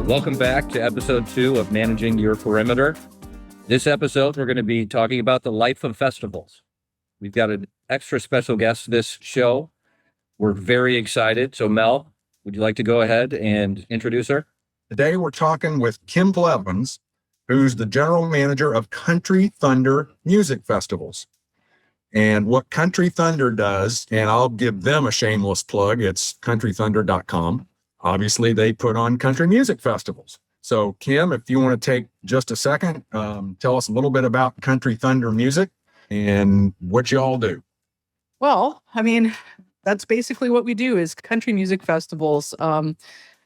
Welcome back to episode 2 of Managing Your Perimeter. This episode, we're going to be talking about the life of festivals. We've got an extra special guest this show. We're very excited. So Mel, would you like to go ahead and introduce her? Today, we're talking with Kim Blevins, who's the general manager of Country Thunder Music Festivals. And what Country Thunder does, and I'll give them a shameless plug, it's countrythunder.com. Obviously, they put on country music festivals. So, Kim, if you want to take just a second, tell us a little bit about Country Thunder Music and what you all do. Well, I mean, that's basically what we do is country music festivals.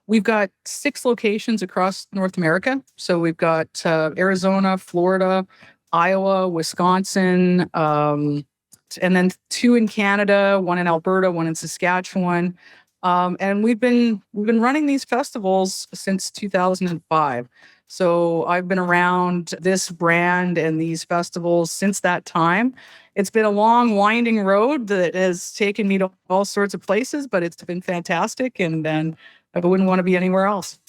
We've got 6 locations across North America. So we've got Arizona, Florida, Iowa, Wisconsin, and then 2 in Canada, 1 in Alberta, 1 in Saskatchewan. And we've been running these festivals since 2005. So I've been around this brand and these festivals since that time. It's been a long, winding road that has taken me to all sorts of places, but it's been fantastic, and I wouldn't want to be anywhere else.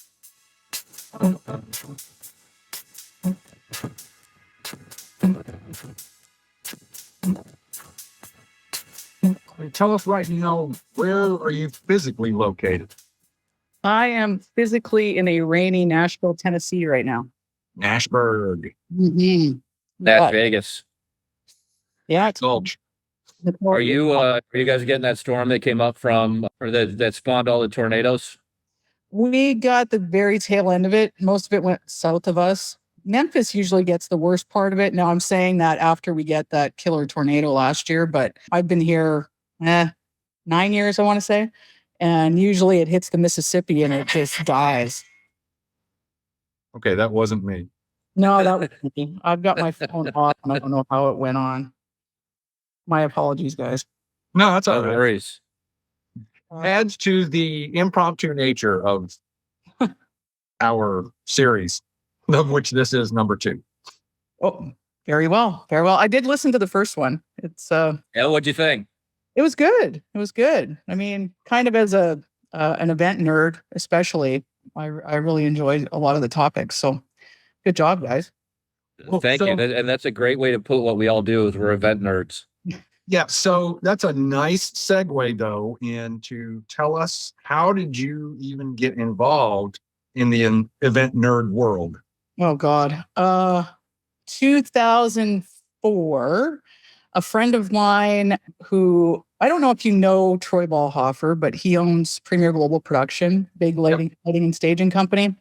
Tell us right now, where are you physically located? I am physically in a rainy Nashville, Tennessee right now. Nashburg. Mm-hmm. Las Vegas. Yeah, it's Gulch. Are you guys getting that storm that came up from, or that spawned all the tornadoes? We got the very tail end of it. Most of it went south of us. Memphis usually gets the worst part of it. Now, I'm saying that after we get that killer tornado last year, but I've been here 9 years, I want to say. And usually it hits the Mississippi and it just dies. Okay, that wasn't me. No, that was me. I've got my phone off and I don't know how it went on. My apologies, guys. No, that's all No right. worries. Adds to the impromptu nature of our series, of which this is number 2. Oh, very well. Very well. I did listen to the first one. It's Yeah, what'd you think? It was good. It was good. I mean, kind of as an event nerd, especially, I really enjoyed a lot of the topics. So good job, guys. Well, Thank you. And that's a great way to put what we all do is we're event nerds. Yeah, so that's a nice segue, though, into tell us, how did you even get involved in the event nerd world? Oh, God. 2004, a friend of mine who, I don't know if you know Troy Ballhofer, but he owns Premier Global Production, big lighting and staging company.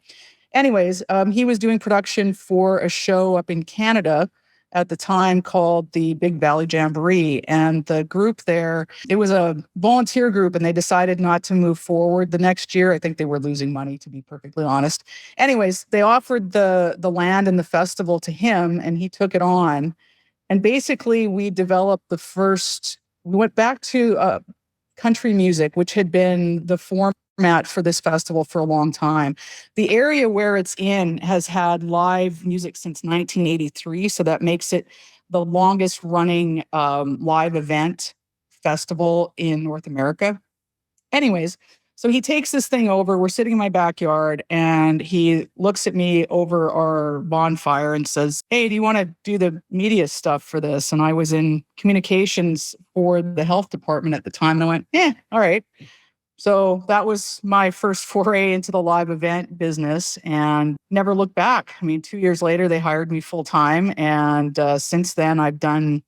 Anyways, he was doing production for a show up in Canada at the time called the Big Valley Jamboree. And the group there, it was a volunteer group, and they decided not to move forward the next year. I think they were losing money, to be perfectly honest. Anyways, they offered the land and the festival to him, and he took it on. And basically, we developed we went back to country music, which had been the format for this festival for a long time. The area where it's in has had live music since 1983, so that makes it the longest running live event festival in North America. Anyways, so he takes this thing over. We're sitting in my backyard, and he looks at me over our bonfire and says, "Hey, do you want to do the media stuff for this?" And I was in communications for the health department at the time. And I went, all right. So that was my first foray into the live event business, and never looked back. I mean, 2 years later, they hired me full time. And since then, I've done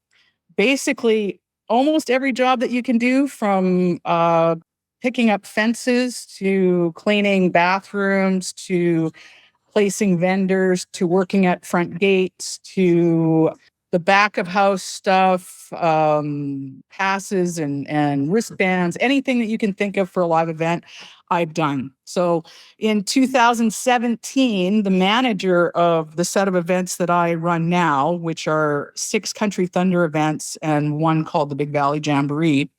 basically almost every job that you can do, from picking up fences to cleaning bathrooms to placing vendors to working at front gates to the back of house stuff, passes and wristbands, anything that you can think of for a live event, I've done. So in 2017, the manager of the set of events that I run now, which are 6 Country Thunder events and 1 called the Big Valley Jamboree,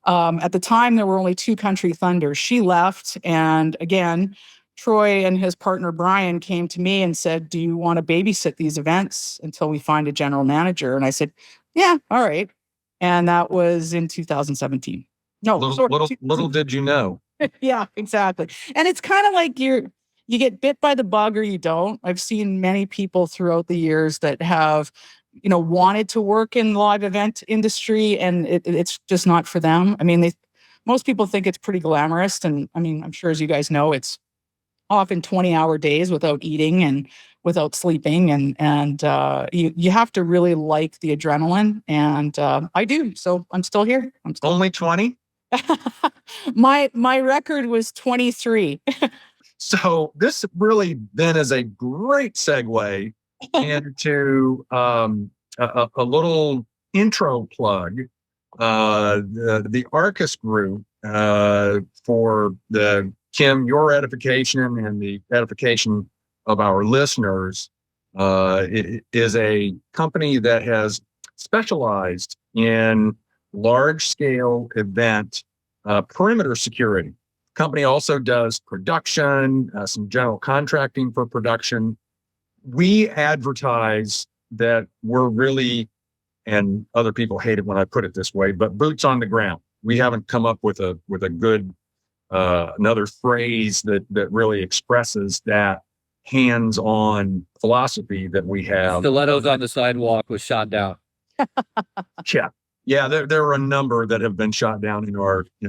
at the time, there were only 2 Country Thunders. She left, and again, Troy and his partner Brian came to me and said, "Do you want to babysit these events until we find a general manager?" And I said, "Yeah, all right." And that was in 2017. No, Little did you know. Yeah, exactly. And it's kind of like you you get bit by the bug or you don't. I've seen many people throughout the years that have, wanted to work in the live event industry, and it's just not for them. I mean, most people think it's pretty glamorous. And I mean, I'm sure, as you guys know, it's often 20-hour days without eating and without sleeping. And you have to really like the adrenaline. And I do. So I'm still here. Only 20? My record was 23. So this really then is a great segue into a little intro plug. The Arcus group, for Kim, your edification and the edification of our listeners, it is a company that has specialized in large scale event perimeter security. Company also does production, some general contracting for production. We advertise that we're really, and other people hate it when I put it this way, but boots on the ground. We haven't come up with a good another phrase that really expresses that hands-on philosophy that we have. Stilettos on the sidewalk was shot down. Yeah. There are a number that have been shot down in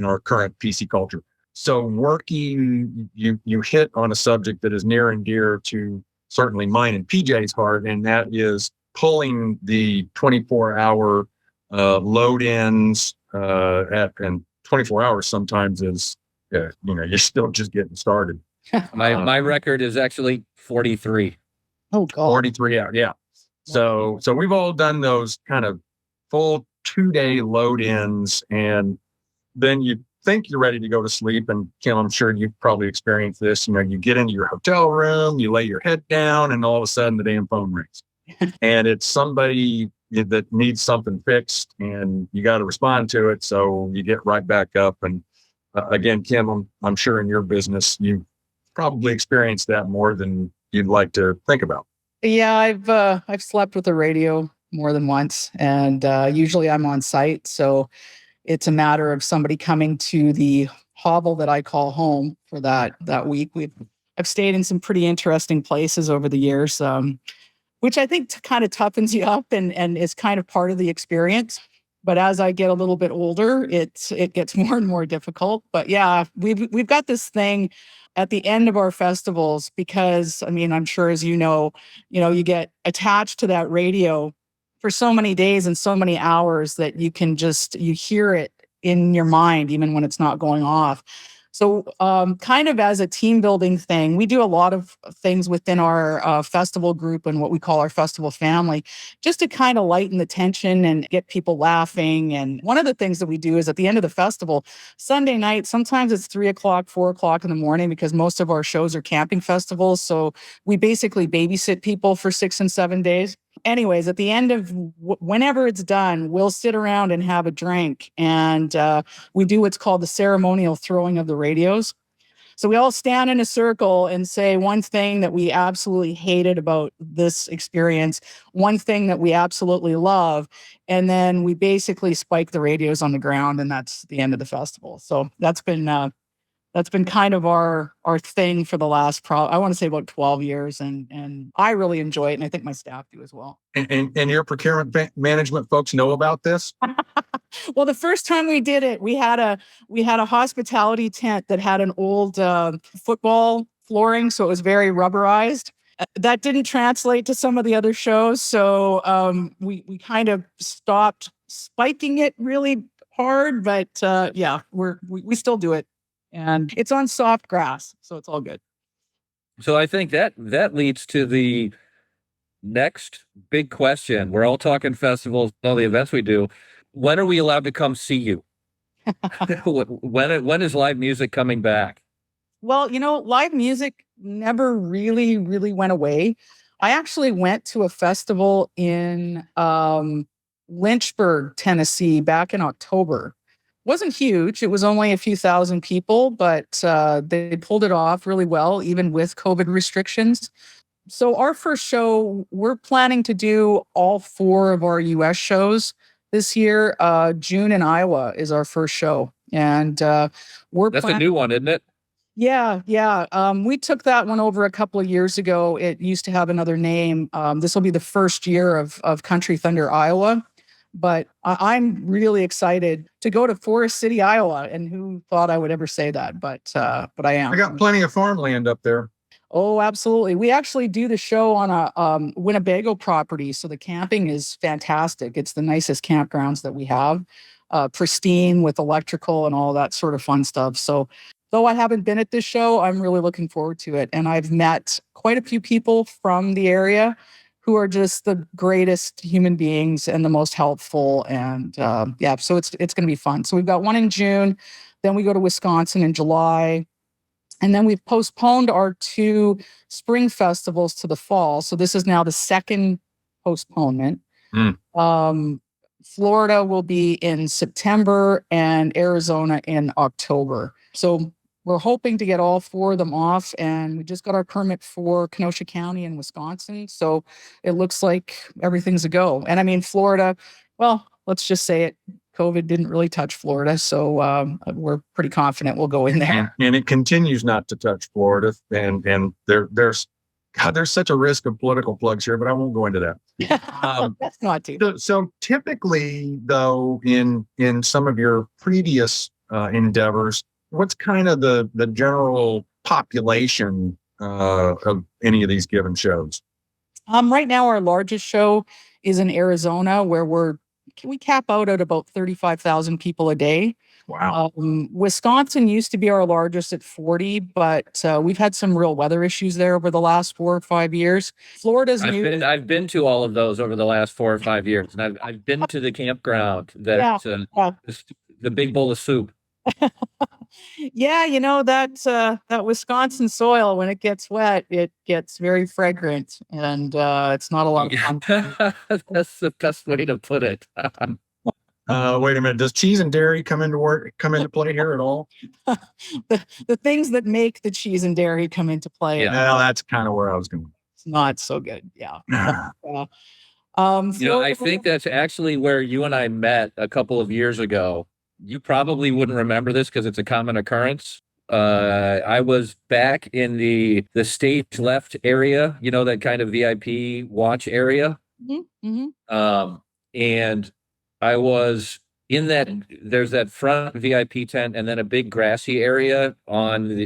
our current PC culture. So working, you hit on a subject that is near and dear to certainly mine and PJ's heart, and that is pulling the 24-hour load-ins and 24 hours sometimes is, you're still just getting started. My record is actually 43. Oh, God. 43 hours, yeah. So we've all done those kind of full 2-day load-ins, and then you think you're ready to go to sleep. And Kim, I'm sure you've probably experienced this. You get into your hotel room, you lay your head down, and all of a sudden the damn phone rings. And it's somebody that needs something fixed, and you got to respond to it. So you get right back up. And again, Kim, I'm sure in your business, you've probably experienced that more than you'd like to think about. Yeah, I've slept with the radio more than once, and usually I'm on site. So it's a matter of somebody coming to the hovel that I call home for that week. I've stayed in some pretty interesting places over the years, which I think kind of toughens you up and is kind of part of the experience. But as I get a little bit older, it gets more and more difficult. But yeah, we've got this thing at the end of our festivals, because I mean, I'm sure, as you know, you get attached to that radio for so many days and so many hours that you hear it in your mind, even when it's not going off. So kind of as a team building thing, we do a lot of things within our festival group and what we call our festival family, just to kind of lighten the tension and get people laughing. And one of the things that we do is at the end of the festival, Sunday night, sometimes it's 3:00, 4:00 in the morning, because most of our shows are camping festivals. So we basically babysit people for 6 and 7 days. Anyways, at the end of whenever it's done, we'll sit around and have a drink, and we do what's called the ceremonial throwing of the radios. So we all stand in a circle and say one thing that we absolutely hated about this experience, one thing that we absolutely love, and then we basically spike the radios on the ground, and that's the end of the festival. So that's been kind of our thing for the last, I want to say about 12 years. And I really enjoy it. And I think my staff do as well. And your procurement management folks know about this? Well, the first time we did it, we had a hospitality tent that had an old football flooring. So it was very rubberized. That didn't translate to some of the other shows. So we kind of stopped spiking it really hard. But yeah, we still do it. And it's on soft grass, so it's all good. So I think that leads to the next big question. We're all talking festivals, all the events we do. When are we allowed to come see you? When is live music coming back? Well, live music never really, really went away. I actually went to a festival in Lynchburg, Tennessee, back in October. Wasn't huge. It was only a few thousand people, but they pulled it off really well, even with COVID restrictions. So our first show, we're planning to do all 4 of our US shows this year. June in Iowa is our first show. And That's a new one, isn't it? Yeah, yeah. We took that one over a couple of years ago. It used to have another name. This will be the first year of Country Thunder, Iowa. But I'm really excited to go to Forest City, Iowa. And who thought I would ever say that? But I I am. got plenty of farmland up there. Oh, absolutely. We actually do the show on a Winnebago property. So the camping is fantastic. It's the nicest campgrounds that we have, pristine with electrical and all that sort of fun stuff. So though I haven't been at this show, I'm really looking forward to it. And I've met quite a few people from the area who are just the greatest human beings and the most helpful. And yeah, so it's going to be fun. So we've got one in June, then we go to Wisconsin in July. And then we've postponed our two spring festivals to the fall. So this is now the second postponement. Florida will be in September and Arizona in October. So we're hoping to get all four of them off. And we just got our permit for Kenosha County in Wisconsin. So it looks like everything's a go. And I mean, Florida, well, let's just say it. COVID didn't really touch Florida, so we're pretty confident we'll go in there. And it continues not to touch Florida. And there's such a risk of political plugs here, but I won't go into that. That's not too. So typically, though, in some of your previous endeavors, what's kind of the general population of any of these given shows? Right now, our largest show is in Arizona, where we cap out at about 35,000 people a day. Wow. Wisconsin used to be our largest at 40, but we've had some real weather issues there over the last 4 or 5 years. Florida's new. I've been to all of those over the last 4 or 5 years, and I've been to the campground that the big bowl of soup. Yeah, you know that Wisconsin soil, when it gets wet, it gets very fragrant, and it's not a lot of fun. That's the best way to put it. Wait a minute. Does cheese and dairy come into play here at all? the things that make the cheese and dairy come into play. Yeah. Well, that's kind of where I was going. It's not so good. Yeah. I think that's actually where you and I met a couple of years ago. You probably wouldn't remember this because it's a common occurrence. I was back in the stage left area, that kind of VIP watch area. Mm-hmm. Mm-hmm. And I was in there's that front VIP tent and then a big grassy area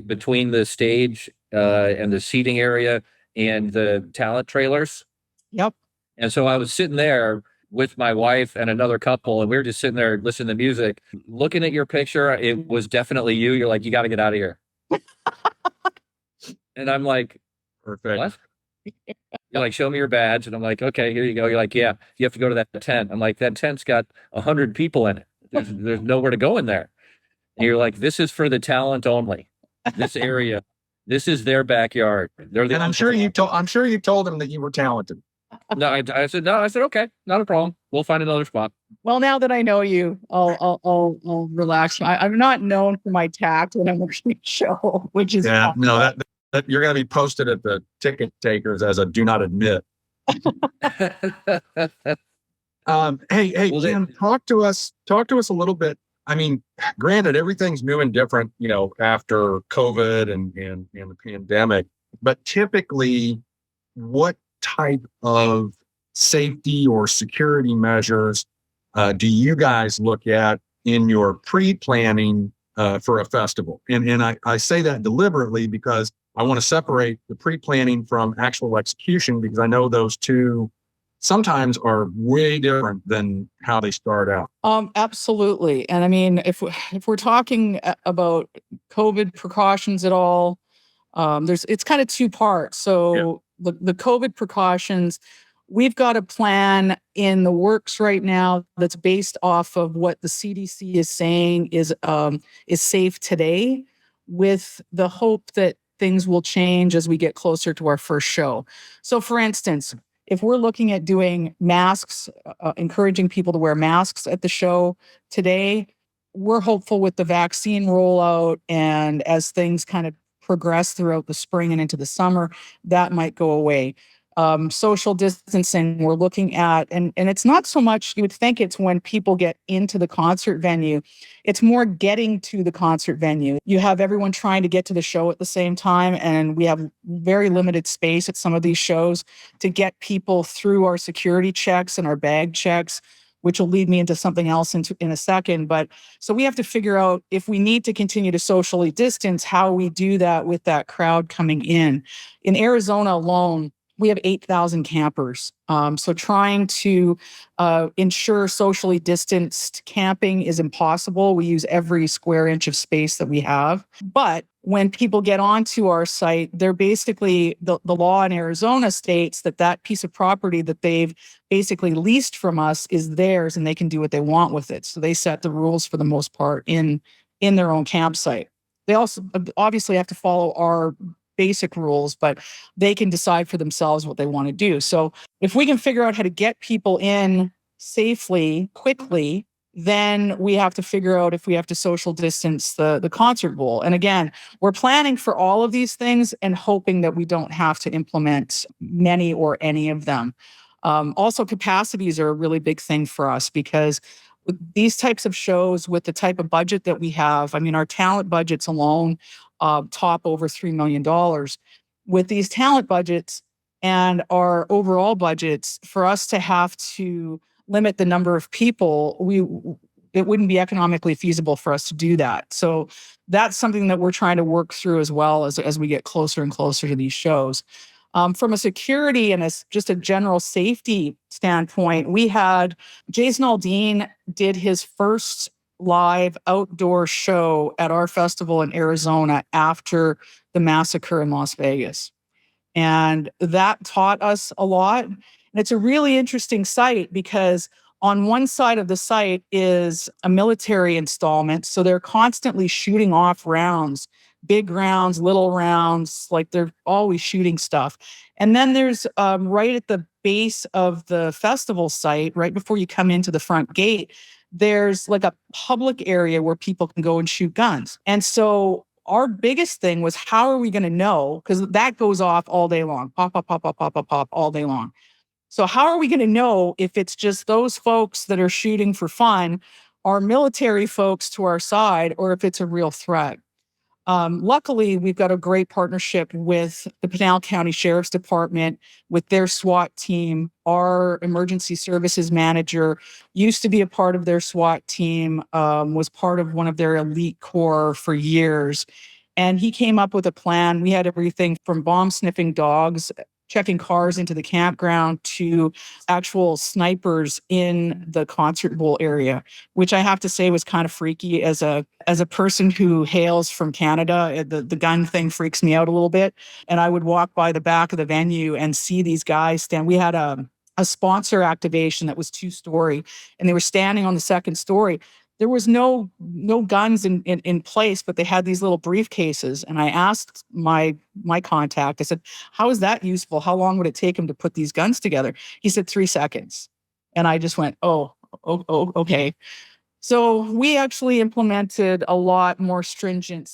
between the stage and the seating area and the talent trailers. Yep. And so I was sitting there with my wife and another couple, and we were just sitting there listening to music, looking at your picture. It was definitely you. You're like, you got to get out of here. And I'm like, perfect. What? You're like, show me your badge. And I'm like, okay, here you go. You're like, yeah, you have to go to that tent. I'm like, that tent's got 100 people in it. There's nowhere to go in there. And you're like, this is for the talent only. This area, this is their backyard. And I'm sure you told them that you were talented. No, I said, okay, not a problem. We'll find another spot. Well, now that I know you, I'll relax. I'm not known for my tact when I'm working a show, which is that you're going to be posted at the ticket takers as a do not admit. Hey, Jim, talk to us a little bit. I mean, granted, everything's new and different, after COVID and the pandemic, but typically what type of safety or security measures do you guys look at in your pre-planning for a festival? And I say that deliberately because I want to separate the pre-planning from actual execution, because I know those two sometimes are way different than how they start out. Absolutely. And I mean, if we're talking about COVID precautions at all, it's kind of two parts. So the COVID precautions, we've got a plan in the works right now that's based off of what the CDC is saying is safe today, with the hope that things will change as we get closer to our first show. So for instance, if we're looking at doing masks, encouraging people to wear masks at the show today, we're hopeful with the vaccine rollout, and as things kind of progress throughout the spring and into the summer, that might go away. social distancing. We're looking at, and it's not so much, you would think it's when people get into the concert venue. It's more getting to the concert venue. You have everyone trying to get to the show at the same time, and we have very limited space at some of these shows to get people through our security checks and our bag checks, which will lead me into something else in a second. But so we have to figure out, if we need to continue to socially distance, how we do that with that crowd coming in. In Arizona alone, we have 8,000 campers. So trying to ensure socially distanced camping is impossible. We use every square inch of space that we have. But when people get onto our site, they're basically, the law in Arizona states that that piece of property that they've basically leased from us is theirs, and they can do what they want with it. So they set the rules for the most part in their own campsite. They also obviously have to follow our basic rules, but they can decide for themselves what they want to do. So if we can figure out how to get people in safely, quickly, then we have to figure out if we have to social distance the concert bowl. And again, we're planning for all of these things and hoping that we don't have to implement many or any of them. Also, capacities are a really big thing for us, because with these types of shows, with the type of budget that we have, I mean, our talent budgets alone top over $3 million. With these talent budgets and our overall budgets, for us to have to limit the number of people, it wouldn't be economically feasible for us to do that. So that's something that we're trying to work through as well as we get closer and closer to these shows. From a security and just a general safety standpoint, we had Jason Aldean did his first live outdoor show at our festival in Arizona after the massacre in Las Vegas. And that taught us a lot. And it's a really interesting site, because on one side of the site is a military installment. So they're constantly shooting off rounds, big rounds, little rounds, like they're always shooting stuff. And then there's right at the base of the festival site, right before you come into the front gate, there's like a public area where people can go and shoot guns. And so our biggest thing was, how are we going to know? Because that goes off all day long, pop, pop, pop, pop, pop, pop, pop, all day long. So how are we going to know if it's just those folks that are shooting for fun, our military folks to our side, or if it's a real threat? Luckily, we've got a great partnership with the Pinal County Sheriff's Department, with their SWAT team. Our emergency services manager used to be a part of their SWAT team, was part of one of their elite corps for years. And he came up with a plan. We had everything from bomb sniffing dogs, checking cars into the campground, to actual snipers in the concert bowl area, which I have to say was kind of freaky. As a person who hails from Canada, the gun thing freaks me out a little bit. And I would walk by the back of the venue and see these guys stand. We had a sponsor activation that was 2-story, and they were standing on the second story. There was no guns in place, but they had these little briefcases. And I asked my contact, I said, how is that useful? How long would it take him to put these guns together? He said 3 seconds. And I just went, oh, okay. So we actually implemented a lot more stringent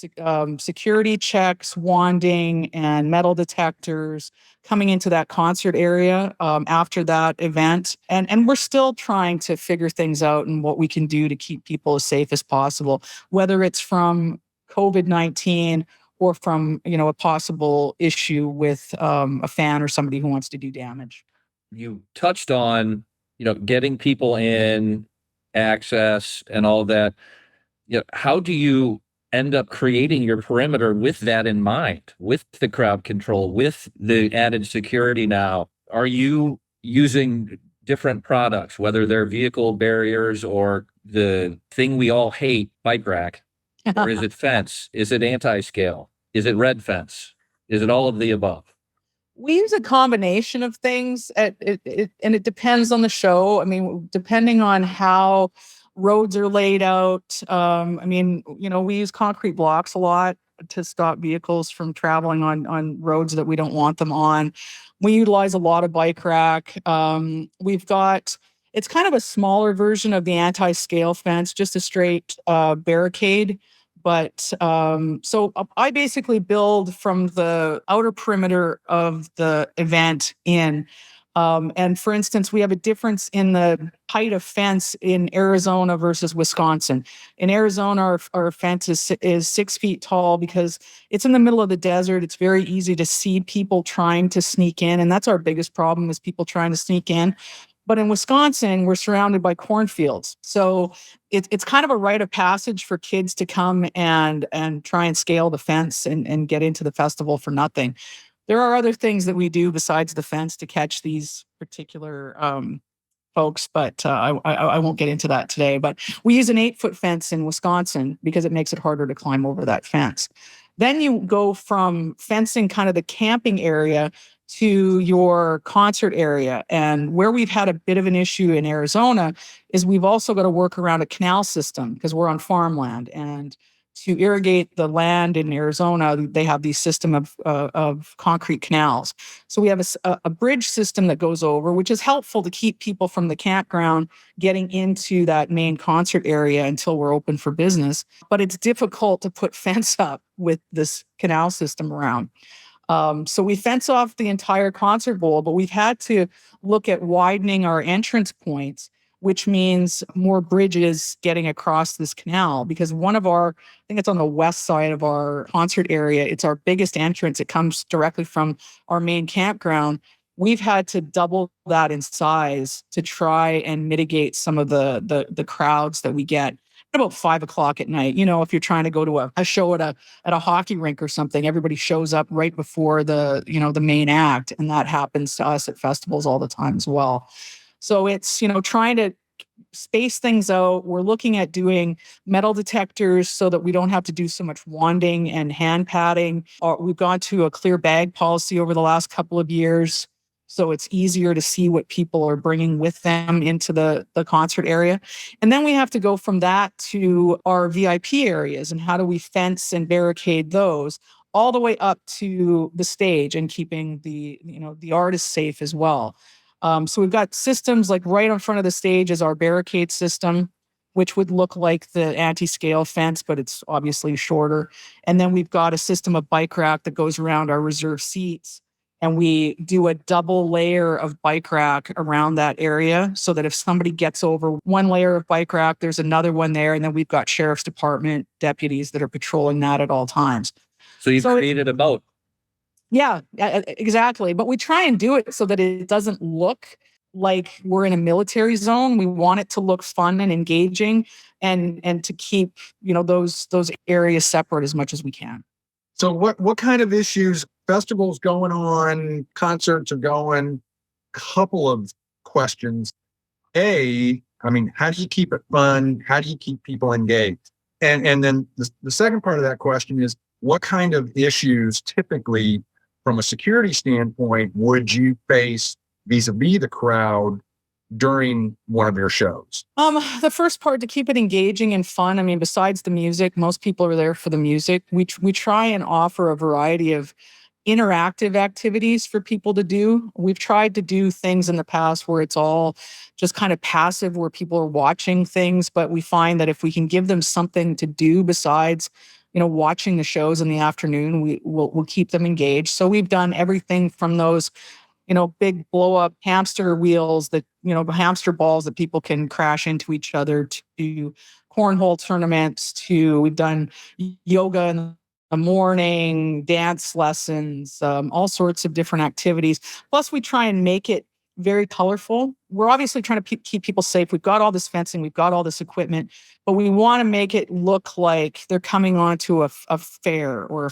security checks, wanding, and metal detectors coming into that concert area after that event. And we're still trying to figure things out and what we can do to keep people as safe as possible, whether it's from COVID-19 or from, a possible issue with a fan or somebody who wants to do damage. You touched on, getting people in, access and all that. How do you end up creating your perimeter with that in mind, with the crowd control, with the added security now? Are you using different products, whether they're vehicle barriers or the thing we all hate, bike rack? Or is it fence? Is it anti-scale? Is it red fence? Is it all of the above? We use a combination of things, and it depends on the show. I mean, depending on how roads are laid out. We use concrete blocks a lot to stop vehicles from traveling on roads that we don't want them on. We utilize a lot of bike rack. It's kind of a smaller version of the anti-scale fence, just a straight barricade. But I basically build from the outer perimeter of the event in. And for instance, we have a difference in the height of fence in Arizona versus Wisconsin. In Arizona, our fence is 6 feet tall because it's in the middle of the desert. It's very easy to see people trying to sneak in. And that's our biggest problem, is people trying to sneak in. But in Wisconsin, we're surrounded by cornfields. So it's kind of a rite of passage for kids to come and try and scale the fence and get into the festival for nothing. There are other things that we do besides the fence to catch these particular folks, but I won't get into that today. But we use an 8-foot fence in Wisconsin because it makes it harder to climb over that fence. Then you go from fencing kind of the camping area to your concert area. And where we've had a bit of an issue in Arizona is we've also got to work around a canal system because we're on farmland. And to irrigate the land in Arizona, they have these system of concrete canals. So we have a bridge system that goes over, which is helpful to keep people from the campground getting into that main concert area until we're open for business. But it's difficult to put fence up with this canal system around. So we fence off the entire concert bowl, but we've had to look at widening our entrance points, which means more bridges getting across this canal, because I think it's on the west side of our concert area. It's our biggest entrance. It comes directly from our main campground. We've had to double that in size to try and mitigate some of the crowds that we get at about 5 o'clock at night. If you're trying to go to a show at a hockey rink or something, everybody shows up right before the main act. And that happens to us at festivals all the time as well. So it's, trying to space things out. We're looking at doing metal detectors so that we don't have to do so much wanding and hand padding. We've gone to a clear bag policy over the last couple of years, so it's easier to see what people are bringing with them into the concert area. And then we have to go from that to our VIP areas and how do we fence and barricade those all the way up to the stage and keeping the artists safe as well. So we've got systems like right in front of the stage is our barricade system, which would look like the anti-scale fence, but it's obviously shorter. And then we've got a system of bike rack that goes around our reserved seats. And we do a double layer of bike rack around that area so that if somebody gets over one layer of bike rack, there's another one there. And then we've got sheriff's department deputies that are patrolling that at all times. So you've created a moat. Yeah, exactly. But we try and do it so that it doesn't look like we're in a military zone. We want it to look fun and engaging and to keep, those areas separate as much as we can. So what kind of issues, festivals going on, concerts are going, couple of questions. How do you keep it fun? How do you keep people engaged? And then the second part of that question is, what kind of issues typically from a security standpoint would you face vis-a-vis the crowd during one of your shows? The first part, to keep it engaging and fun. Besides the music, most people are there for the music. We try and offer a variety of interactive activities for people to do. We've tried to do things in the past where it's all just kind of passive, where people are watching things, but we find that if we can give them something to do besides watching the shows in the afternoon, we'll keep them engaged. So we've done everything from those, big blow up hamster wheels that, hamster balls that people can crash into each other, to cornhole tournaments, we've done yoga in the morning, dance lessons, all sorts of different activities. Plus we try and make it very colorful. We're obviously trying to keep people safe. We've got all this fencing, we've got all this equipment, but we want to make it look like they're coming onto a fair or,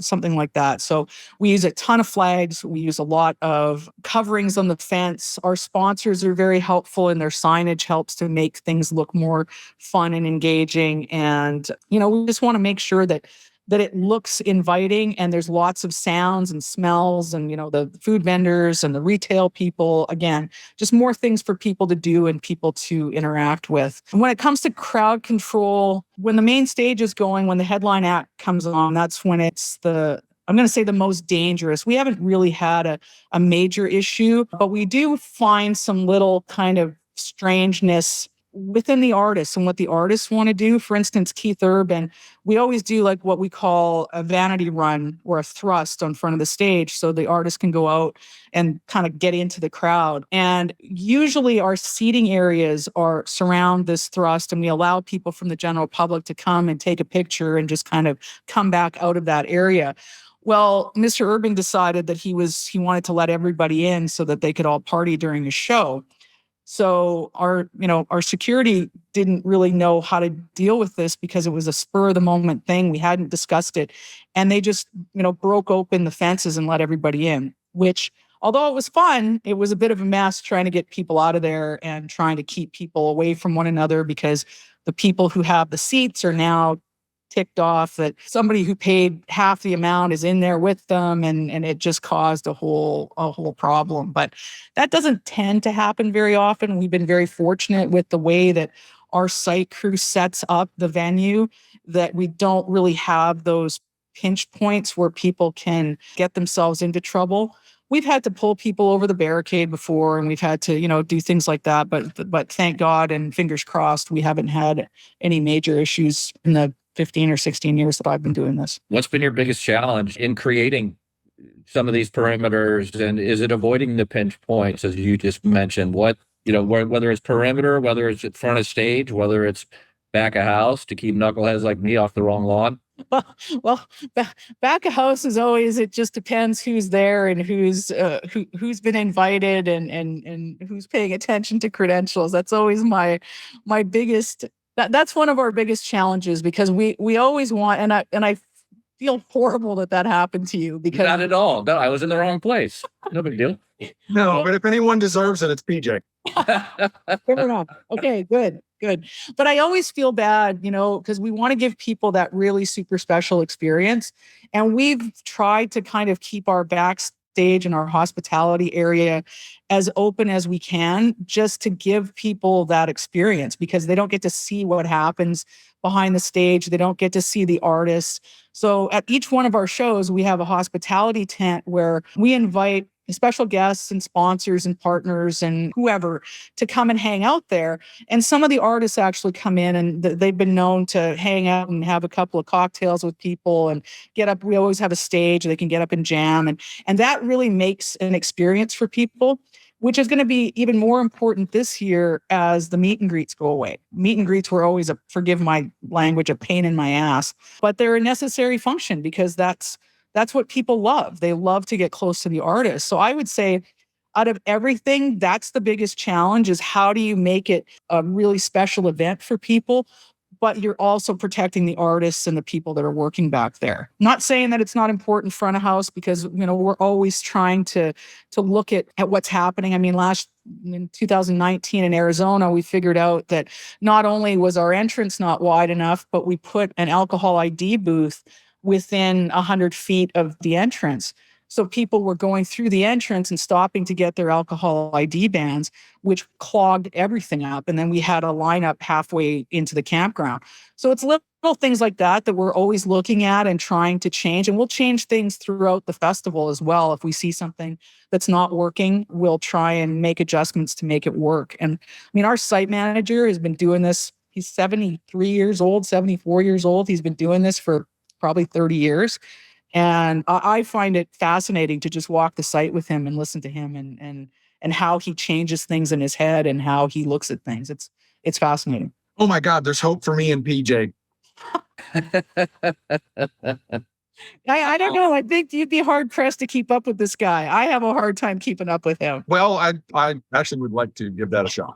something like that. So we use a ton of flags. We use a lot of coverings on the fence. Our sponsors are very helpful, and their signage helps to make things look more fun and engaging. And, we just want to make sure that it looks inviting, and there's lots of sounds and smells and, the food vendors and the retail people. Again, just more things for people to do and people to interact with. And when it comes to crowd control, when the main stage is going, when the headline act comes on, that's when it's I'm going to say the most dangerous. We haven't really had a major issue, but we do find some little kind of strangeness within the artists and what the artists want to do. For instance, Keith Urban, we always do like what we call a vanity run or a thrust on front of the stage so the artist can go out and kind of get into the crowd. And usually our seating areas are surround this thrust, and we allow people from the general public to come and take a picture and just kind of come back out of that area. Well, Mr. Urban decided that he wanted to let everybody in so that they could all party during the show. So our security didn't really know how to deal with this because it was a spur of the moment thing. We hadn't discussed it. And they just, broke open the fences and let everybody in, which, although it was fun, it was a bit of a mess trying to get people out of there and trying to keep people away from one another, because the people who have the seats are now ticked off that somebody who paid half the amount is in there with them, and it just caused a whole problem. But that doesn't tend to happen very often. We've been very fortunate with the way that our site crew sets up the venue, that we don't really have those pinch points where people can get themselves into trouble. We've had to pull people over the barricade before, and we've had to, do things like that. But thank God and fingers crossed, we haven't had any major issues in the 15 or 16 years that I've been doing this. What's been your biggest challenge in creating some of these perimeters? And is it avoiding the pinch points, as you just mentioned? Whether it's perimeter, whether it's at front of stage, whether it's back of house to keep knuckleheads like me off the wrong lawn? Well, back of house is always, it just depends who's there and who's been invited and who's paying attention to credentials. That's always my biggest. That's one of our biggest challenges, because we always want, and I feel horrible that happened to you, because not at all. No, I was in the wrong place. No big deal. No, but if anyone deserves it, it's PJ. Fair enough. Okay, good. But I always feel bad, because we want to give people that really super special experience. And we've tried to kind of keep our backstage and our hospitality area as open as we can, just to give people that experience, because they don't get to see what happens behind the stage. They don't get to see the artists. So at each one of our shows, we have a hospitality tent where we invite special guests and sponsors and partners and whoever to come and hang out there. And some of the artists actually come in, and they've been known to hang out and have a couple of cocktails with people and get up. We always have a stage they can get up and jam. And that really makes an experience for people, which is going to be even more important this year as the meet and greets go away. Meet and greets were always, forgive my language, a pain in my ass, but they're a necessary function, because that's what people love. They love to get close to the artist. So I would say, out of everything, that's the biggest challenge, is how do you make it a really special event for people, but you're also protecting the artists and the people that are working back there. Not saying that it's not important front of house, because, we're always trying to look at what's happening. I mean, in 2019 in Arizona, we figured out that not only was our entrance not wide enough, but we put an alcohol ID booth within 100 feet of the entrance. So people were going through the entrance and stopping to get their alcohol ID bands, which clogged everything up. And then we had a lineup halfway into the campground. So it's little things like that we're always looking at and trying to change. And we'll change things throughout the festival as well. If we see something that's not working, we'll try and make adjustments to make it work. And I mean, our site manager has been doing this. He's 73 years old, 74 years old. He's been doing this for probably 30 years. And I find it fascinating to just walk the site with him and listen to him and how he changes things in his head and how he looks at things. It's fascinating. Oh my God, there's hope for me and PJ. I don't know. I think you'd be hard pressed to keep up with this guy. I have a hard time keeping up with him. Well, I actually would like to give that a shot.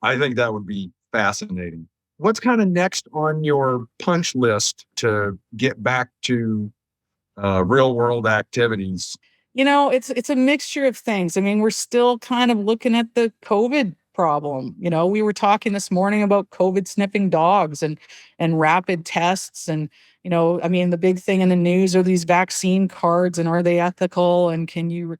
I think that would be fascinating. What's kind of next on your punch list to get back to real world activities? It's a mixture of things. I mean, we're still kind of looking at the COVID problem. We were talking this morning about COVID sniffing dogs and rapid tests. And, I mean, the big thing in the news are these vaccine cards, and are they ethical? And can you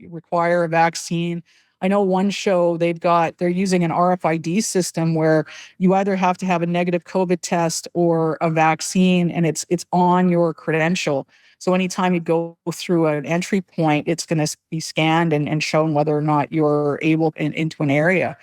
require a vaccine? I know one show they're using an RFID system where you either have to have a negative COVID test or a vaccine, and it's on your credential. So anytime you go through an entry point, it's going to be scanned and shown whether or not you're able into an area.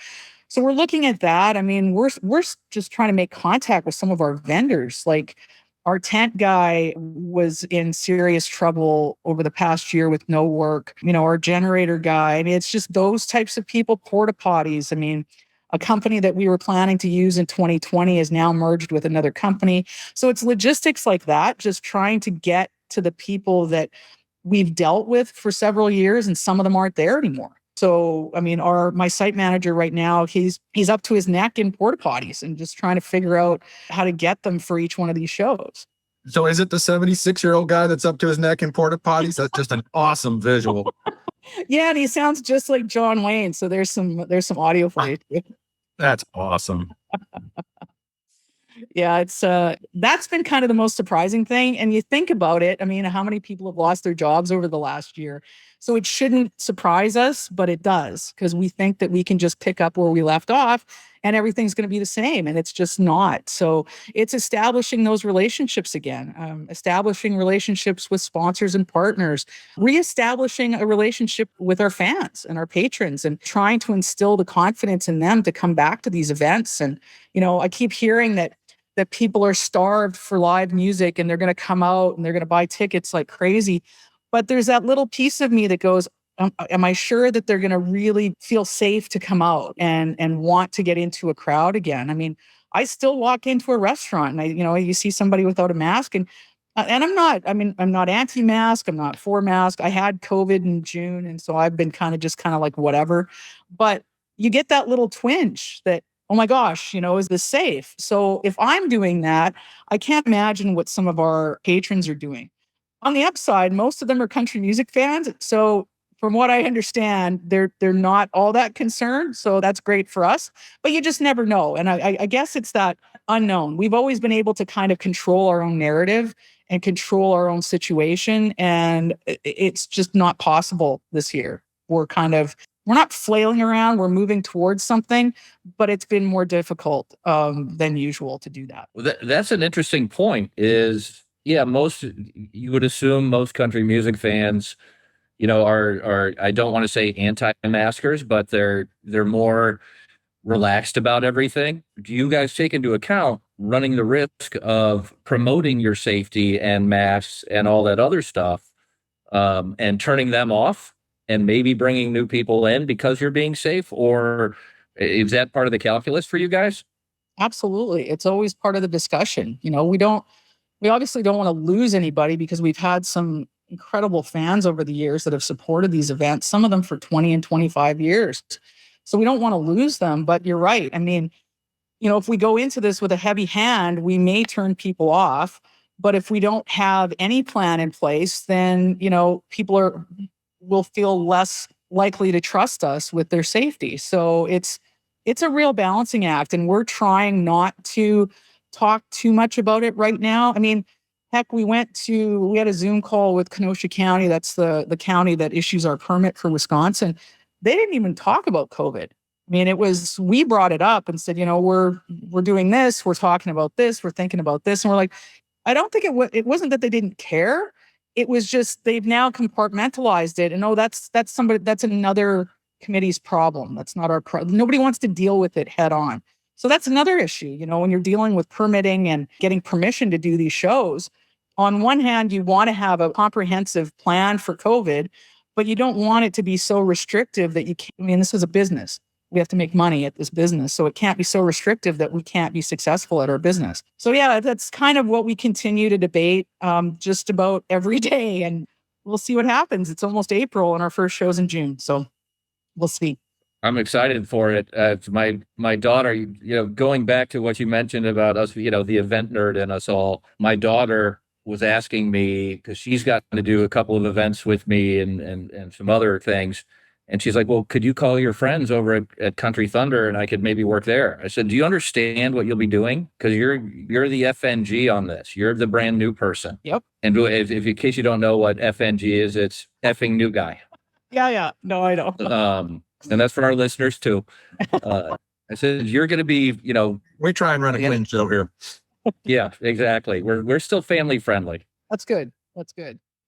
So we're looking at that. I mean, we're just trying to make contact with some of our vendors. Like our tent guy was in serious trouble over the past year with no work. Our generator guy. I mean, it's just those types of people, porta potties. I mean, a company that we were planning to use in 2020 is now merged with another company. So it's logistics like that, just trying to get to the people that we've dealt with for several years, and some of them aren't there anymore. So, I mean, my site manager right now, he's up to his neck in porta potties and just trying to figure out how to get them for each one of these shows. So is it the 76-year-old guy that's up to his neck in porta potties? That's just an awesome visual. Yeah, and he sounds just like John Wayne. So there's some audio for you. That's awesome. Yeah, it's that's been kind of the most surprising thing. And you think about it, I mean, how many people have lost their jobs over the last year? So it shouldn't surprise us, but it does, because we think that we can just pick up where we left off and everything's going to be the same, and it's just not. So it's establishing those relationships again, establishing relationships with sponsors and partners, reestablishing a relationship with our fans and our patrons, and trying to instill the confidence in them to come back to these events. And I keep hearing that people are starved for live music and they're going to come out and they're going to buy tickets like crazy. But there's that little piece of me that goes, am I sure that they're going to really feel safe to come out and want to get into a crowd again? I mean, I still walk into a restaurant and you see somebody without a mask, and I'm not anti-mask. I'm not for mask. I had COVID in June. And so I've been kind of like whatever, but you get that little twinge that, oh my gosh, is this safe? So if I'm doing that, I can't imagine what some of our patrons are doing. On the upside, most of them are country music fans. So from what I understand, they're not all that concerned. So that's great for us, but you just never know. And I guess it's that unknown. We've always been able to kind of control our own narrative and control our own situation. And it's just not possible this year. We're not flailing around. We're moving towards something, but it's been more difficult than usual to do that. Well, that's an interesting point. You would assume most country music fans, are I don't want to say anti-maskers, but they're more relaxed about everything. Do you guys take into account running the risk of promoting your safety and masks and all that other stuff, and turning them off and maybe bringing new people in because you're being safe? Or is that part of the calculus for you guys? Absolutely. It's always part of the discussion. We obviously don't want to lose anybody, because we've had some incredible fans over the years that have supported these events, some of them for 20 and 25 years. So we don't want to lose them, but you're right. I mean, if we go into this with a heavy hand, we may turn people off, but if we don't have any plan in place, then, people will feel less likely to trust us with their safety. So it's a real balancing act, and we're trying not to talk too much about it right now. I mean, heck, we had a Zoom call with Kenosha County. That's the county that issues our permit for Wisconsin. They didn't even talk about COVID. I mean, we brought it up and said, we're doing this, we're talking about this, we're thinking about this. And we're like, I don't think it wasn't that they didn't care. It was just, they've now compartmentalized it. And that's another committee's problem. That's not our problem. Nobody wants to deal with it head on. So that's another issue, when you're dealing with permitting and getting permission to do these shows. On one hand, you want to have a comprehensive plan for COVID, but you don't want it to be so restrictive that you can't. I mean, this is a business. We have to make money at this business. So it can't be so restrictive that we can't be successful at our business. So yeah, that's kind of what we continue to debate just about every day. And we'll see what happens. It's almost April and our first show's in June. So we'll see. I'm excited for it. My daughter, going back to what you mentioned about us, the event nerd in us all, my daughter was asking me, because she's gotten to do a couple of events with me and some other things. And she's like, well, could you call your friends over at Country Thunder and I could maybe work there? I said, do you understand what you'll be doing? Because you're the FNG on this. You're the brand new person. Yep. And if in case you don't know what FNG is, it's effing new guy. Yeah. No, I don't. And that's for our listeners too. I said, you're going to be, we try and run a clean show here. Yeah, exactly. We're still family friendly. That's good.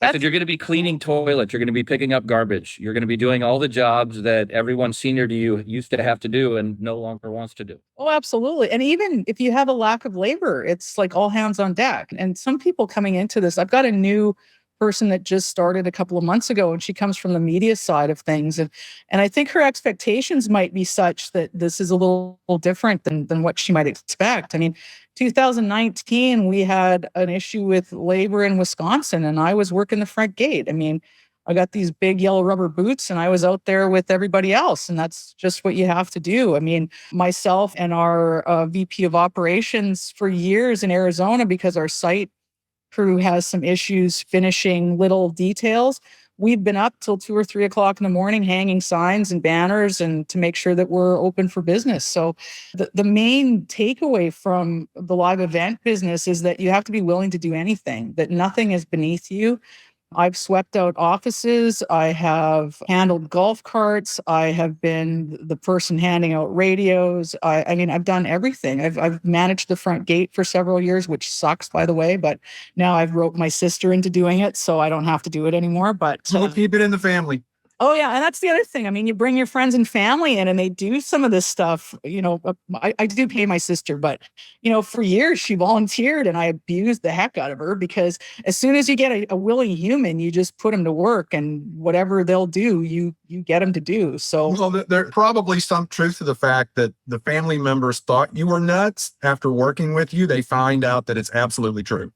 I said, you're going to be cleaning toilets. You're going to be picking up garbage. You're going to be doing all the jobs that everyone senior to you used to have to do and no longer wants to do. Oh, absolutely. And even if you have a lack of labor, it's like all hands on deck. And some people coming into this, I've got a new person that just started a couple of months ago, and she comes from the media side of things. And I think her expectations might be such that this is a little different than what she might expect. I mean, 2019, we had an issue with labor in Wisconsin, and I was working the front gate. I mean, I got these big yellow rubber boots and I was out there with everybody else. And that's just what you have to do. I mean, myself and our VP of operations for years in Arizona, because our site crew has some issues finishing little details, we've been up till 2 or 3 o'clock in the morning hanging signs and banners and to make sure that we're open for business. So the main takeaway from the live event business is that you have to be willing to do anything, that nothing is beneath you. I've swept out offices. I have handled golf carts. I have been the person handing out radios. I mean, I've done everything. I've managed the front gate for several years, which sucks, by the way. But now I've roped my sister into doing it, so I don't have to do it anymore. But we'll keep it in the family. Oh, yeah. And that's the other thing. I mean, you bring your friends and family in and they do some of this stuff. You know, I do pay my sister, but, you know, for years she volunteered and I abused the heck out of her because as soon as you get a willing human, you just put them to work and whatever they'll do, you get them to do. So, well, there's probably some truth to the fact that the family members thought you were nuts. After working with you, they find out that it's absolutely true.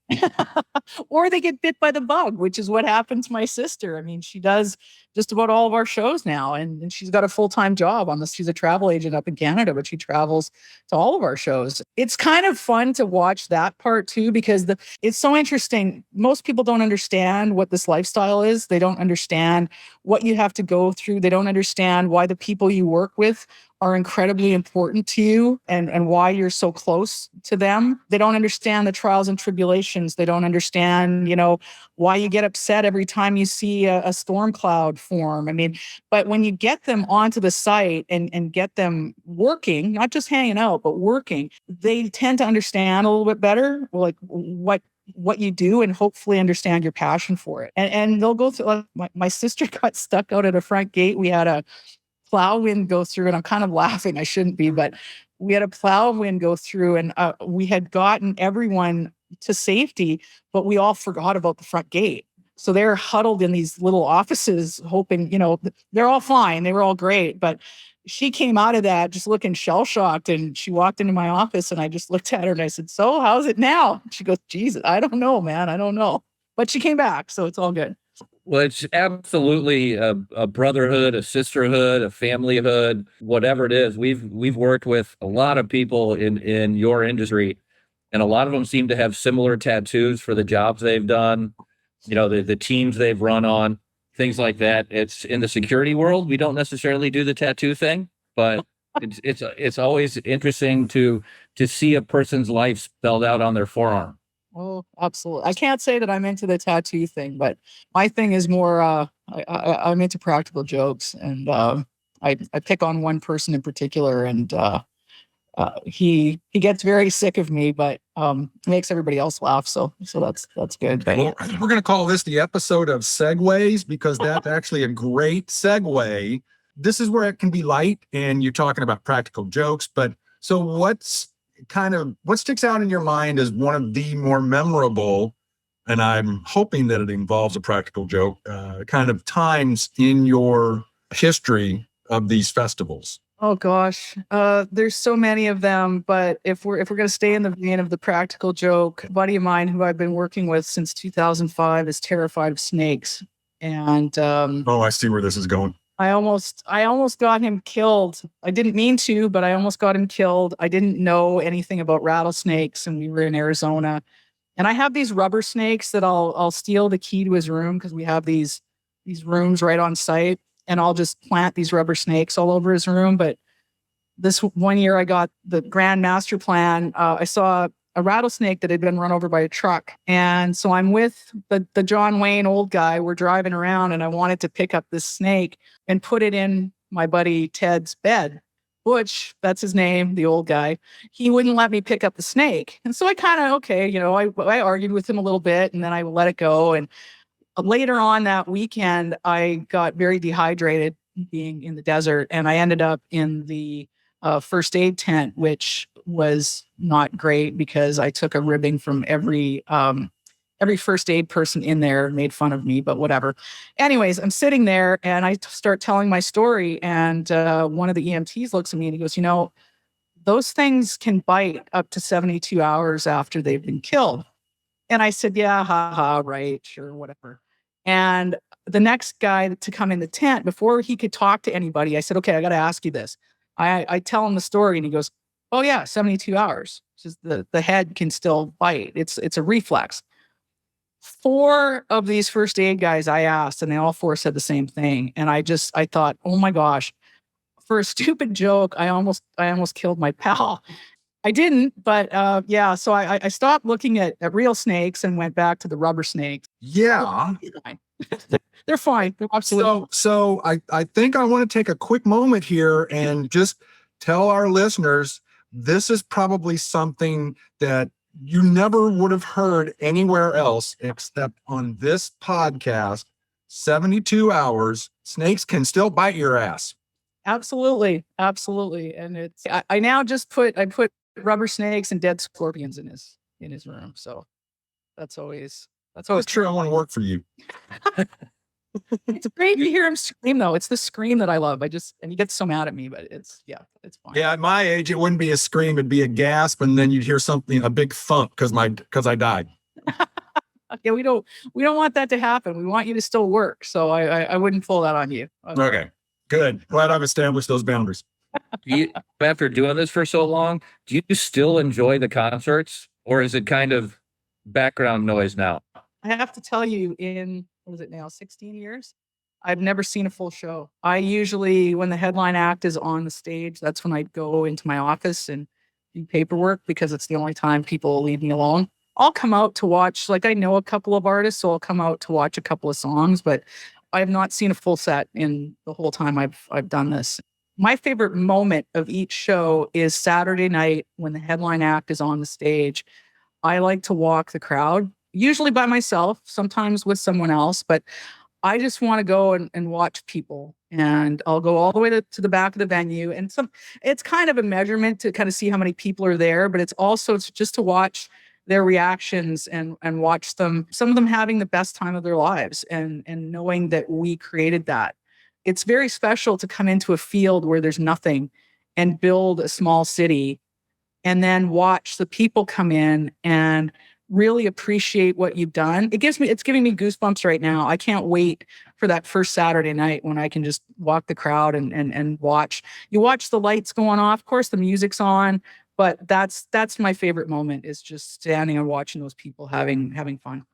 Or they get bit by the bug, which is what happened to my sister. I mean, she does just about all of our shows now. And she's got a full-time job on this. She's a travel agent up in Canada, but she travels to all of our shows. It's kind of fun to watch that part too, because it's so interesting. Most people don't understand what this lifestyle is. They don't understand what you have to go through. They don't understand why the people you work with are incredibly important to you and why you're so close to them. They don't understand the trials and tribulations. They don't understand, you know, why you get upset every time you see a storm cloud form. I mean, but when you get them onto the site and get them working, not just hanging out, but working, they tend to understand a little bit better, like what you do and hopefully understand your passion for it. And they'll go through, like my sister got stuck out at a front gate. We had a plow wind go through, and I'm kind of laughing. I shouldn't be, but we had a plow wind go through and we had gotten everyone to safety, but we all forgot about the front gate. So they're huddled in these little offices hoping, you know, they're all fine. They were all great, but she came out of that just looking shell-shocked, and she walked into my office and I just looked at her and I said, "So how's it now?" She goes, "Jesus, I don't know, man. I don't know." But she came back, so it's all good. Well, it's absolutely a brotherhood, a sisterhood, a familyhood, whatever it is. We've worked with a lot of people in your industry, and a lot of them seem to have similar tattoos for the jobs they've done, you know, the teams they've run on, things like that. It's in the security world, we don't necessarily do the tattoo thing, but it's always interesting to see a person's life spelled out on their forearm. Oh, absolutely. I can't say that I'm into the tattoo thing, but my thing is more, I'm into practical jokes, and I pick on one person in particular, and he gets very sick of me, but makes everybody else laugh. So that's good. Well, we're going to call this the episode of segues, because that's actually a great segue. This is where it can be light and you're talking about practical jokes, but so what sticks out in your mind as one of the more memorable, and I'm hoping that it involves a practical joke, kind of times in your history of these festivals? Oh gosh, there's so many of them, but if we're going to stay in the vein of the practical joke, a buddy of mine who I've been working with since 2005 is terrified of snakes, and I see where this is going. I almost got him killed. I didn't mean to, but I almost got him killed. I didn't know anything about rattlesnakes, and we were in Arizona. And I have these rubber snakes that I'll steal the key to his room, because we have these rooms right on site, and I'll just plant these rubber snakes all over his room. But this one year I got the grand master plan. I saw a rattlesnake that had been run over by a truck. And so I'm with the John Wayne old guy. We're driving around and I wanted to pick up this snake and put it in my buddy Ted's bed. Butch, that's his name, the old guy. He wouldn't let me pick up the snake. And so I kind of, I argued with him a little bit, and then I let it go. And Later on that weekend, I got very dehydrated being in the desert, and I ended up in the first aid tent, which was not great because I took a ribbing from every first aid person in there, made fun of me, but whatever. Anyways, I'm sitting there and I start telling my story, and one of the EMTs looks at me and he goes, those things can bite up to 72 hours after they've been killed. And I said, yeah, right, sure, whatever. And the next guy to come in the tent, before he could talk to anybody, I said, okay, I got to ask you this. I tell him the story and he goes, oh yeah, 72 hours. Just the head can still bite. It's a reflex. 4 of these first aid guys I asked, and they all 4 said the same thing. And I thought, oh my gosh, for a stupid joke, I almost killed my pal. I didn't, but yeah. So I stopped looking at real snakes and went back to the rubber snakes. Yeah. They're fine. They're absolutely. So I think I want to take a quick moment here and just tell our listeners, this is probably something that you never would have heard anywhere else except on this podcast. 72 hours, snakes can still bite your ass. Absolutely. And it's I now just put rubber snakes and dead scorpions in his room. So that's always true. I want to work for you. It's great to hear him scream though. It's the scream that I love. And he gets so mad at me, but it's fine. Yeah, at my age, it wouldn't be a scream, it'd be a gasp, and then you'd hear something, a big thump because I died. Yeah, we don't want that to happen. We want you to still work. So I wouldn't pull that on you. Okay. Good. Glad I've established those boundaries. After doing this for so long, do you still enjoy the concerts, or is it kind of background noise now? I have to tell you, in, what is it now, 16 years? I've never seen a full show. I usually, when the headline act is on the stage, that's when I go into my office and do paperwork because it's the only time people will leave me alone. I'll come out to watch, like I know a couple of artists, so I'll come out to watch a couple of songs, but I have not seen a full set in the whole time I've done this. My favorite moment of each show is Saturday night when the headline act is on the stage. I like to walk the crowd, usually by myself, sometimes with someone else, but I just want to go and watch people. And I'll go all the way to the back of the venue. And it's kind of a measurement to kind of see how many people are there, but it's also just to watch their reactions and watch them, some of them having the best time of their lives and knowing that we created that. It's very special to come into a field where there's nothing and build a small city and then watch the people come in and really appreciate what you've done. It's giving me goosebumps right now. I can't wait for that first Saturday night when I can just walk the crowd and watch. You watch the lights going off. Of course, the music's on, but that's my favorite moment, is just standing and watching those people having fun.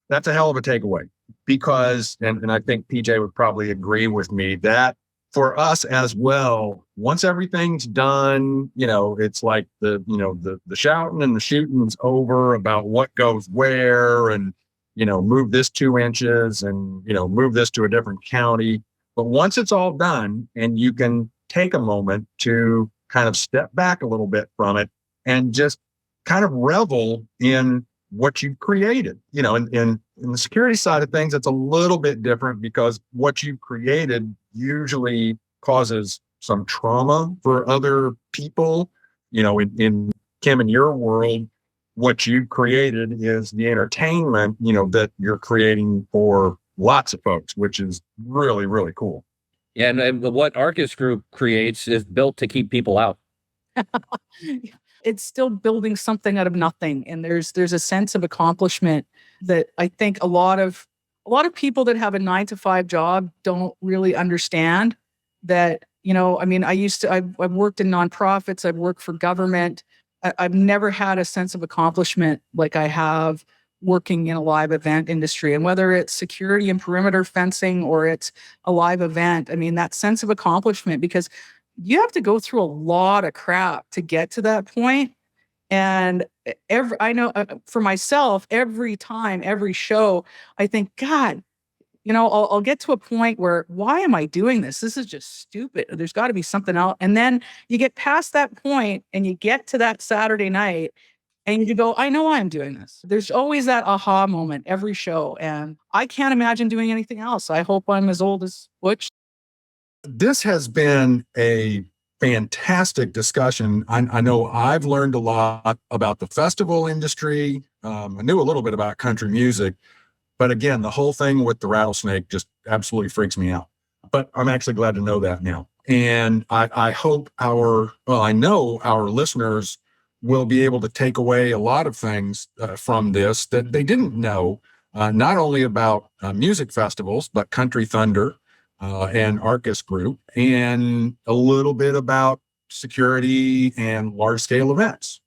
That's a hell of a takeaway because, and I think PJ would probably agree with me that for us as well, once everything's done, it's like the shouting and the shooting's over about what goes where and, move this 2 inches and, move this to a different county. But once it's all done and you can take a moment to kind of step back a little bit from it and just kind of revel in what you've created, in the security side of things, it's a little bit different because what you've created usually causes some trauma for other people. In Kim, in your world, what you've created is the entertainment, that you're creating for lots of folks, which is really, really cool. Yeah, and what Arcus Group creates is built to keep people out. It's still building something out of nothing, and there's a sense of accomplishment that I think a lot of people that have a 9-to-5 job don't really understand. That I've worked in nonprofits, I've worked for government. I've never had a sense of accomplishment like I have working in a live event industry, and whether it's security and perimeter fencing or it's a live event, that sense of accomplishment, because you have to go through a lot of crap to get to that point. And I know for myself, every time, every show, I think, God, I'll get to a point where, why am I doing this? This is just stupid. There's got to be something else. And then you get past that point and you get to that Saturday night And you go, I know I'm doing this. There's always that aha moment every show. And I can't imagine doing anything else. I hope I'm as old as Butch. This has been a fantastic discussion. I know I've learned a lot about the festival industry. I knew a little bit about country music, but again, the whole thing with the rattlesnake just absolutely freaks me out. But I'm actually glad to know that now. And I hope I know our listeners will be able to take away a lot of things from this that they didn't know, not only about music festivals, but Country Thunder and Arcus Group, and a little bit about security and large scale events.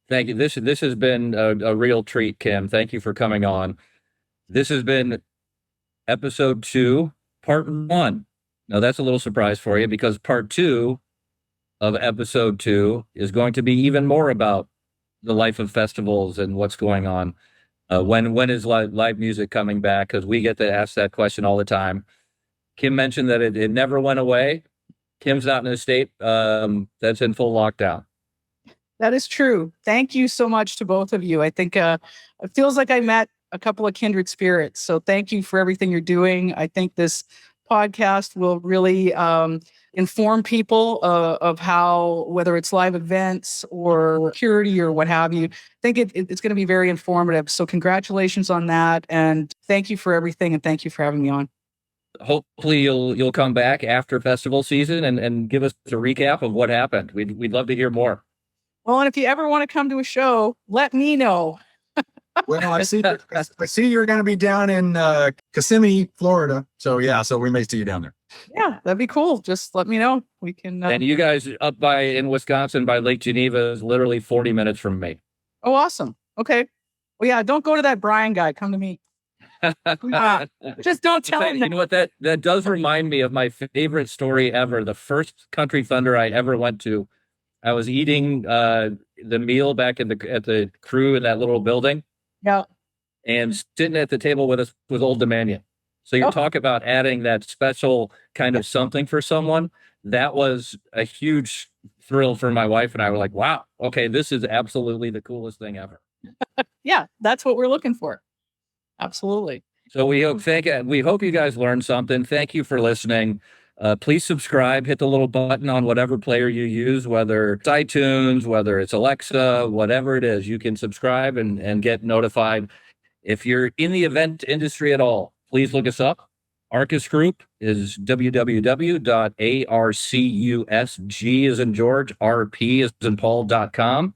Thank you. This has been a real treat, Kim. Thank you for coming on. This has been episode 2, part 1. Now that's a little surprise for you because part 2 of episode 2 is going to be even more about the life of festivals and what's going on. When is live music coming back? Because we get to ask that question all the time. Kim mentioned that it never went away. Kim's not in a state that's in full lockdown. That is true. Thank you so much to both of you. I think it feels like I met a couple of kindred spirits. So thank you for everything you're doing. I think this podcast will really inform people of how, whether it's live events or security or what have you, I think it's going to be very informative. So congratulations on that. And thank you for everything. And thank you for having me on. Hopefully you'll come back after festival season and give us a recap of what happened. We'd love to hear more. Well, and if you ever want to come to a show, let me know. Well, I see you're going to be down in Kissimmee, Florida. So we may see you down there. Yeah, that'd be cool. Just let me know. We can. And you guys up in Wisconsin by Lake Geneva is literally 40 minutes from me. Oh, awesome. Okay. Well, yeah, don't go to that Brian guy. Come to me. Just don't tell him. You know what? That does remind me of my favorite story ever. The first Country Thunder I ever went to, I was eating the meal back at the crew in that little building. Yeah. And sitting at the table with us was Old Dominion. So you talk about adding that special kind of something for someone. That was a huge thrill for my wife and I. Were like, wow, okay, this is absolutely the coolest thing ever. Yeah, that's what we're looking for. Absolutely. So we hope you guys learned something. Thank you for listening. Please subscribe, hit the little button on whatever player you use, whether it's iTunes, whether it's Alexa, whatever it is, you can subscribe and get notified. If you're in the event industry at all, please look us up. Arcus Group is www.arcusg as in George, RP as in Paul.com.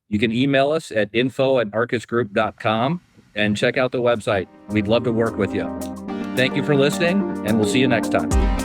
You can email us at info@arcusgroup.com and check out the website. We'd love to work with you. Thank you for listening, and we'll see you next time.